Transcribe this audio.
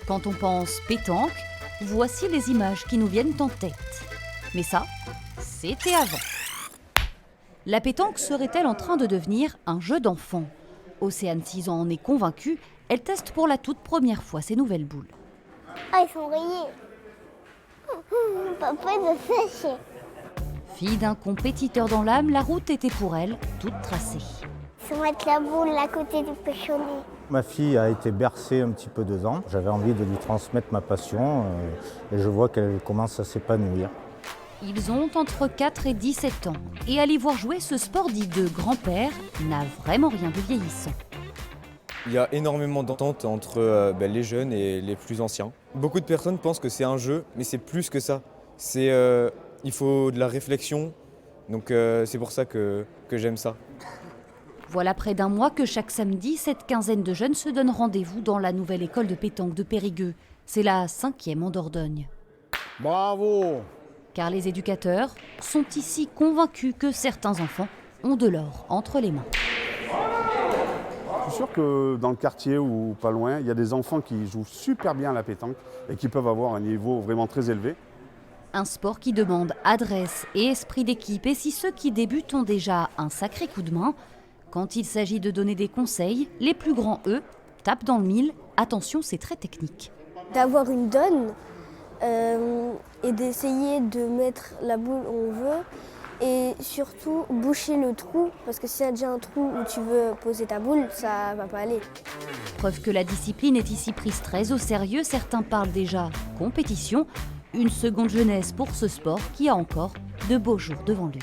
Quand on pense pétanque, voici les images qui nous viennent en tête. Mais ça, c'était avant. La pétanque serait-elle en train de devenir un jeu d'enfant ? Océane, 6 ans, en est convaincue. Elle teste pour la toute première fois ces nouvelles boules. Ah, ils sont rayés. Papa, il a séché. Fille d'un compétiteur dans l'âme, la route était pour elle toute tracée. Ils vont mettre la boule à côté du péchonnet. Ma fille a été bercée un petit peu dedans. J'avais envie de lui transmettre ma passion et je vois qu'elle commence à s'épanouir. Ils ont entre 4 et 17 ans. Et aller voir jouer ce sport dit de grand-père n'a vraiment rien de vieillissant. Il y a énormément d'entente entre les jeunes et les plus anciens. Beaucoup de personnes pensent que c'est un jeu, mais c'est plus que ça. Il faut de la réflexion, donc c'est pour ça que j'aime ça. Voilà près d'un mois que chaque samedi, cette quinzaine de jeunes se donnent rendez-vous dans la nouvelle école de pétanque de Périgueux. C'est la 5e en Dordogne. Bravo! Car les éducateurs sont ici convaincus que certains enfants ont de l'or entre les mains. Je suis sûr que dans le quartier ou pas loin, il y a des enfants qui jouent super bien à la pétanque et qui peuvent avoir un niveau vraiment très élevé. Un sport qui demande adresse et esprit d'équipe. Et si ceux qui débutent ont déjà un sacré coup de main, quand il s'agit de donner des conseils, les plus grands, eux, tapent dans le mille. Attention, c'est très technique. D'avoir une donne et d'essayer de mettre la boule où on veut et surtout boucher le trou parce que s'il y a déjà un trou où tu veux poser ta boule, ça va pas aller. Preuve que la discipline est ici prise très au sérieux, certains parlent déjà compétition, une seconde jeunesse pour ce sport qui a encore de beaux jours devant lui.